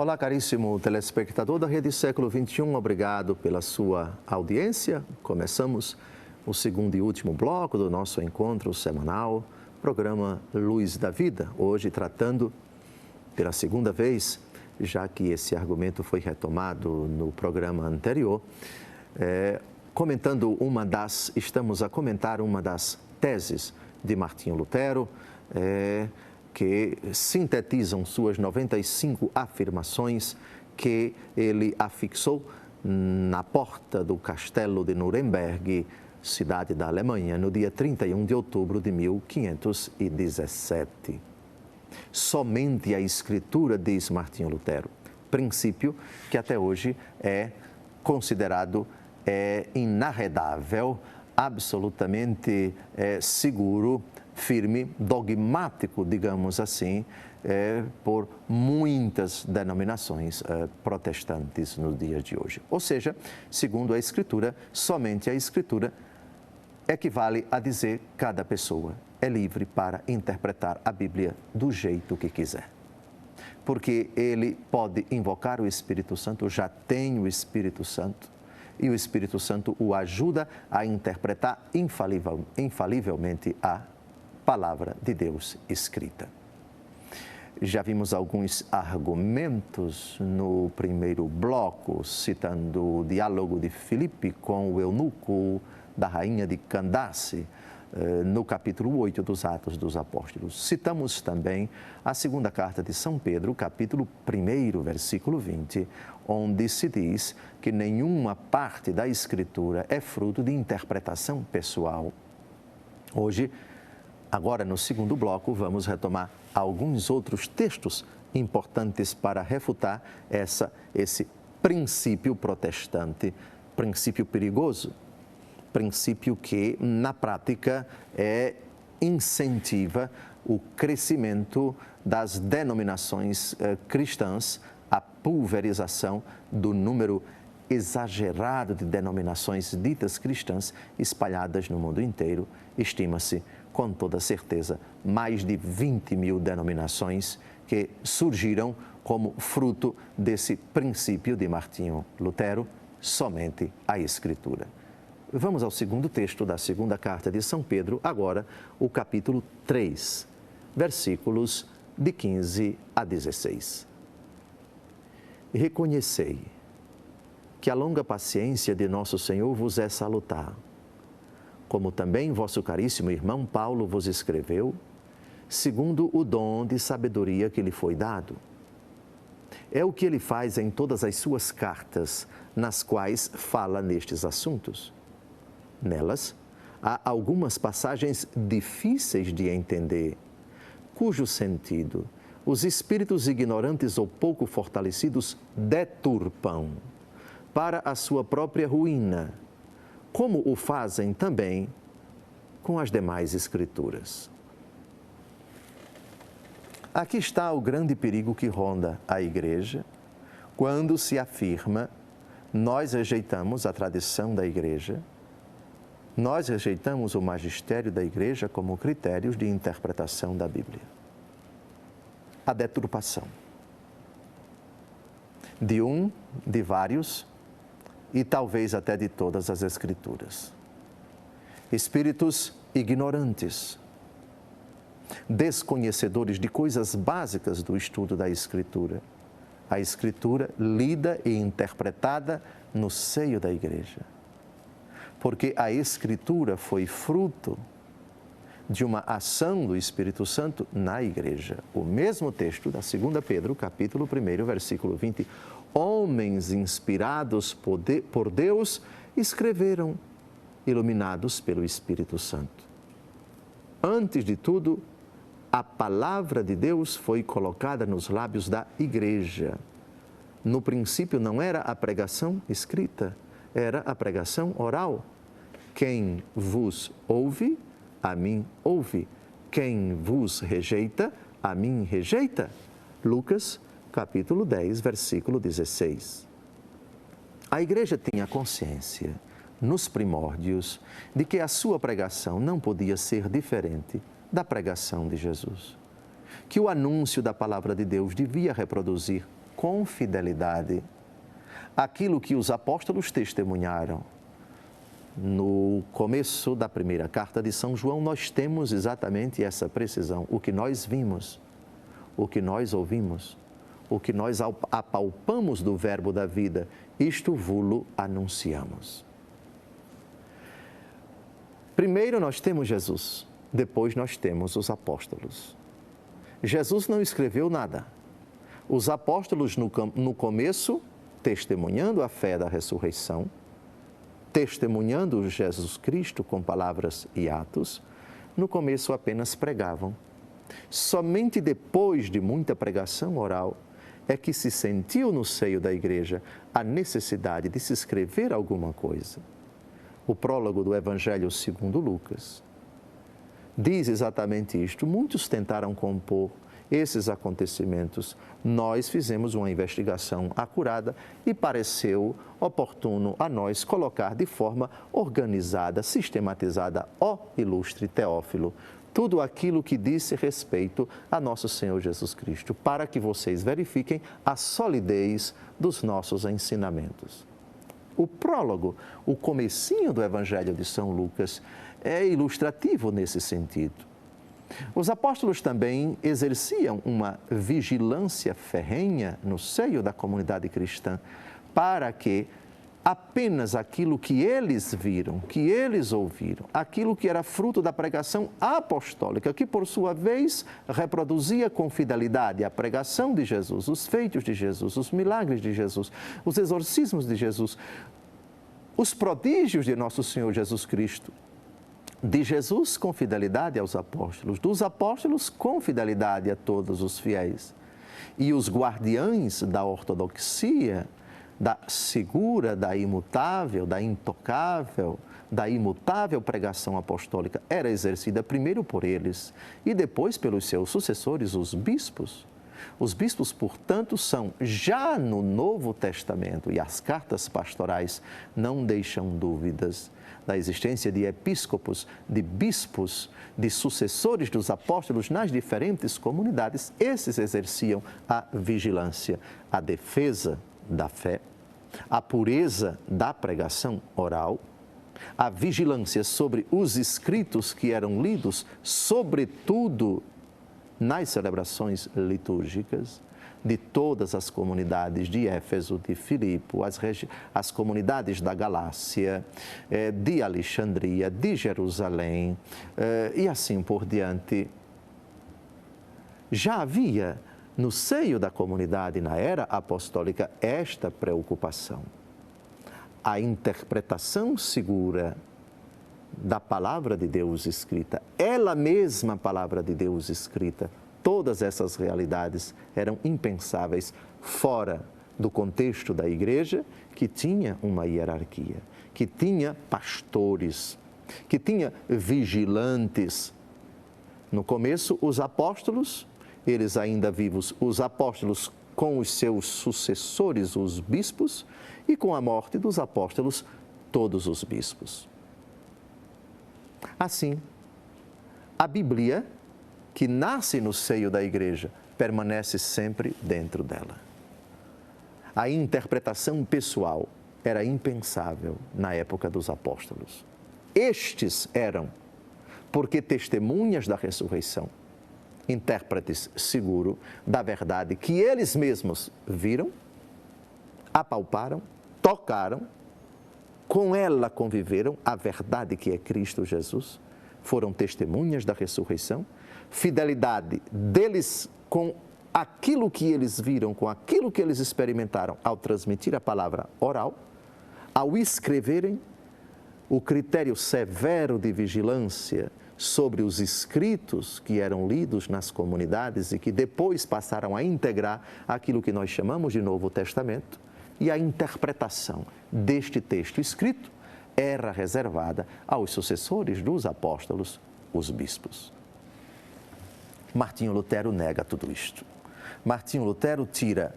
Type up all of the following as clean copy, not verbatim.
Olá, caríssimo telespectador da Rede Século XXI, obrigado pela sua audiência. Começamos o segundo e último bloco do nosso encontro semanal, programa Luz da Vida, hoje tratando pela segunda vez, já que esse argumento foi retomado no programa anterior, estamos a comentar uma das teses de Martinho Lutero, que sintetizam suas 95 afirmações que ele afixou na porta do castelo de Nuremberg, cidade da Alemanha, no dia 31 de outubro de 1517. Somente a Escritura, diz Martinho Lutero, princípio que até hoje é considerado inarredável, absolutamente seguro, firme, dogmático, digamos assim, por muitas denominações protestantes nos dias de hoje. Ou seja, segundo a Escritura, somente a Escritura equivale a dizer cada pessoa é livre para interpretar a Bíblia do jeito que quiser. Porque ele pode invocar o Espírito Santo, já tem o Espírito Santo, e o Espírito Santo o ajuda a interpretar infalivelmente a palavra de Deus escrita. Já vimos alguns argumentos no primeiro bloco, citando o diálogo de Filipe com o eunuco da rainha de Candace, no capítulo 8 dos Atos dos Apóstolos. Citamos também a segunda carta de São Pedro, capítulo 1, versículo 20, onde se diz que nenhuma parte da Escritura é fruto de interpretação pessoal. Hoje, agora no segundo bloco, vamos retomar alguns outros textos importantes para refutar esse princípio protestante, princípio perigoso, princípio que, na prática, incentiva o crescimento das denominações cristãs, a pulverização do número exagerado de denominações ditas cristãs espalhadas no mundo inteiro. Estima-se, com toda certeza, mais de 20 mil denominações que surgiram como fruto desse princípio de Martinho Lutero, somente a Escritura. Vamos ao segundo texto da segunda carta de São Pedro, agora o capítulo 3, versículos de 15 a 16. Reconhecei que a longa paciência de nosso Senhor vos é salutar, como também vosso caríssimo irmão Paulo vos escreveu, segundo o dom de sabedoria que lhe foi dado. É o que ele faz em todas as suas cartas, nas quais fala nestes assuntos. Nelas, há algumas passagens difíceis de entender, cujo sentido os espíritos ignorantes ou pouco fortalecidos deturpam para a sua própria ruína, como o fazem também com as demais Escrituras. Aqui está o grande perigo que ronda a Igreja quando se afirma: nós rejeitamos a tradição da Igreja, nós rejeitamos o magistério da Igreja como critérios de interpretação da Bíblia. A deturpação de vários e talvez até de todas as Escrituras. Espíritos ignorantes, desconhecedores de coisas básicas do estudo da Escritura. A Escritura lida e interpretada no seio da Igreja. Porque a Escritura foi fruto de uma ação do Espírito Santo na Igreja. O mesmo texto da 2 Pedro, capítulo 1, versículo 20. Homens inspirados por Deus escreveram, iluminados pelo Espírito Santo. Antes de tudo, a palavra de Deus foi colocada nos lábios da Igreja. No princípio não era a pregação escrita, era a pregação oral. Quem vos ouve, a mim ouve. Quem vos rejeita, a mim rejeita. Lucas, capítulo 10, versículo 16. A Igreja tinha consciência, nos primórdios, de que a sua pregação não podia ser diferente da pregação de Jesus. Que o anúncio da palavra de Deus devia reproduzir com fidelidade aquilo que os apóstolos testemunharam. No começo da primeira carta de São João, nós temos exatamente essa precisão. O que nós vimos, o que nós ouvimos, o que nós apalpamos do verbo da vida, isto vulo anunciamos. Primeiro nós temos Jesus, depois nós temos os apóstolos. Jesus não escreveu nada. Os apóstolos no começo, testemunhando a fé da ressurreição, testemunhando Jesus Cristo com palavras e atos, no começo apenas pregavam. Somente depois de muita pregação oral é que se sentiu no seio da igreja a necessidade de se escrever alguma coisa. O prólogo do Evangelho segundo Lucas diz exatamente isto. Muitos tentaram compor esses acontecimentos. Nós fizemos uma investigação acurada e pareceu oportuno a nós colocar de forma organizada, sistematizada, ó ilustre Teófilo, tudo aquilo que disse respeito a nosso Senhor Jesus Cristo, para que vocês verifiquem a solidez dos nossos ensinamentos. O prólogo, o comecinho do Evangelho de São Lucas, é ilustrativo nesse sentido. Os apóstolos também exerciam uma vigilância ferrenha no seio da comunidade cristã para que apenas aquilo que eles viram, que eles ouviram, aquilo que era fruto da pregação apostólica, que por sua vez reproduzia com fidelidade a pregação de Jesus, os feitos de Jesus, os milagres de Jesus, os exorcismos de Jesus, os prodígios de nosso Senhor Jesus Cristo, de Jesus com fidelidade aos apóstolos, dos apóstolos com fidelidade a todos os fiéis. E os guardiães da ortodoxia, da segura, da imutável, da intocável, da imutável pregação apostólica, era exercida primeiro por eles e depois pelos seus sucessores, os bispos. Os bispos, portanto, são já no Novo Testamento, e as cartas pastorais não deixam dúvidas da existência de episcopos, de bispos, de sucessores dos apóstolos nas diferentes comunidades. Esses exerciam a vigilância, a defesa da fé, a pureza da pregação oral, a vigilância sobre os escritos que eram lidos, sobretudo nas celebrações litúrgicas de todas as comunidades de Éfeso, de Filipo, as comunidades da Galácia, de Alexandria, de Jerusalém e assim por diante. Já havia no seio da comunidade na era apostólica esta preocupação. A interpretação segura da palavra de Deus escrita, ela mesma palavra de Deus escrita, todas essas realidades eram impensáveis fora do contexto da igreja, que tinha uma hierarquia, que tinha pastores, que tinha vigilantes. No começo, os apóstolos, eles ainda vivos, os apóstolos com os seus sucessores, os bispos, e com a morte dos apóstolos, todos os bispos. Assim, a Bíblia, que nasce no seio da igreja, permanece sempre dentro dela. A interpretação pessoal era impensável na época dos apóstolos. Estes eram, porque testemunhas da ressurreição, intérpretes seguro da verdade que eles mesmos viram, apalparam, tocaram, com ela conviveram, a verdade que é Cristo Jesus, foram testemunhas da ressurreição, fidelidade deles com aquilo que eles viram, com aquilo que eles experimentaram ao transmitir a palavra oral, ao escreverem, o critério severo de vigilância sobre os escritos que eram lidos nas comunidades e que depois passaram a integrar aquilo que nós chamamos de Novo Testamento, e a interpretação deste texto escrito era reservada aos sucessores dos apóstolos, os bispos. Martinho Lutero nega tudo isto. Martinho Lutero tira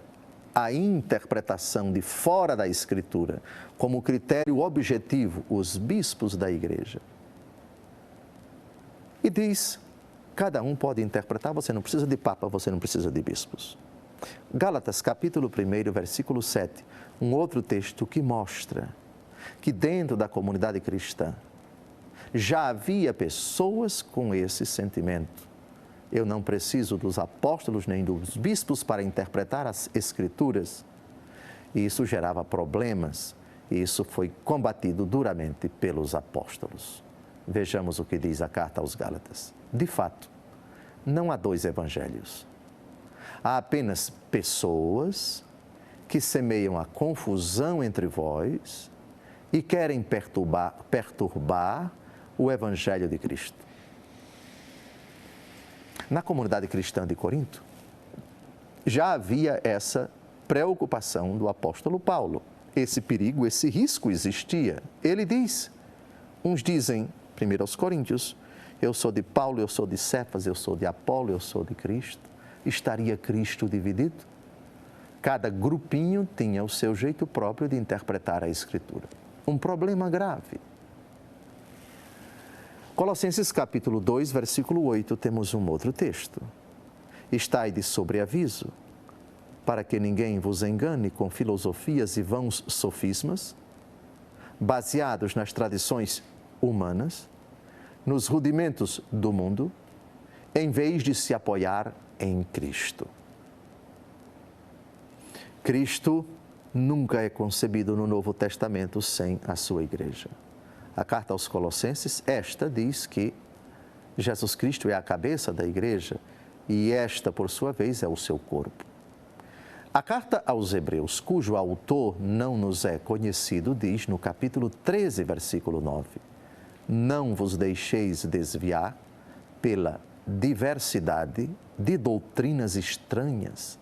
a interpretação de fora da Escritura como critério objetivo, os bispos da igreja. E diz, cada um pode interpretar, você não precisa de papa, você não precisa de bispos. Gálatas, capítulo 1, versículo 7, um outro texto que mostra que dentro da comunidade cristã já havia pessoas com esse sentimento. Eu não preciso dos apóstolos nem dos bispos para interpretar as Escrituras. E isso gerava problemas, e isso foi combatido duramente pelos apóstolos. Vejamos o que diz a carta aos Gálatas. De fato, não há dois evangelhos. Há apenas pessoas que semeiam a confusão entre vós e querem perturbar o evangelho de Cristo. Na comunidade cristã de Corinto, já havia essa preocupação do apóstolo Paulo. Esse perigo, esse risco existia. Ele diz, uns dizem, primeiro aos Coríntios, eu sou de Paulo, eu sou de Cefas, eu sou de Apolo, eu sou de Cristo. Estaria Cristo dividido? Cada grupinho tinha o seu jeito próprio de interpretar a Escritura. Um problema grave. Colossenses capítulo 2, versículo 8, temos um outro texto. Estai de sobreaviso, para que ninguém vos engane com filosofias e vãos sofismas, baseados nas tradições humanas, nos rudimentos do mundo, em vez de se apoiar em Cristo. Cristo nunca é concebido no Novo Testamento sem a sua igreja. A carta aos Colossenses, esta diz que Jesus Cristo é a cabeça da igreja e esta, por sua vez, é o seu corpo. A carta aos Hebreus, cujo autor não nos é conhecido, diz no capítulo 13, versículo 9, não vos deixeis desviar pela diversidade de doutrinas estranhas.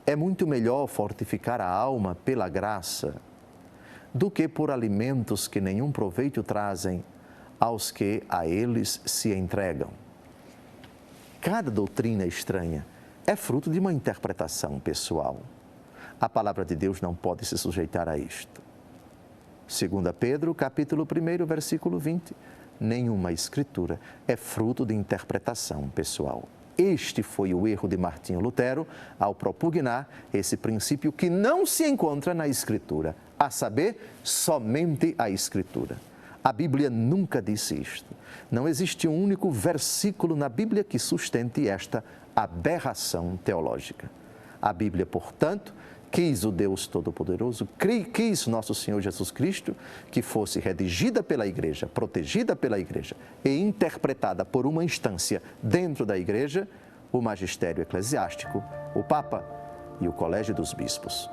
É muito melhor fortificar a alma pela graça do que por alimentos que nenhum proveito trazem aos que a eles se entregam. Cada doutrina estranha é fruto de uma interpretação pessoal. A palavra de Deus não pode se sujeitar a isto. 2 Pedro, capítulo 1, versículo 20, nenhuma escritura é fruto de interpretação pessoal. Este foi o erro de Martinho Lutero ao propugnar esse princípio que não se encontra na Escritura, a saber, somente a Escritura. A Bíblia nunca disse isto. Não existe um único versículo na Bíblia que sustente esta aberração teológica. A Bíblia, portanto, quis o Deus Todo-Poderoso, quis nosso Senhor Jesus Cristo, que fosse redigida pela Igreja, protegida pela Igreja e interpretada por uma instância dentro da Igreja, o magistério eclesiástico, o Papa e o Colégio dos Bispos.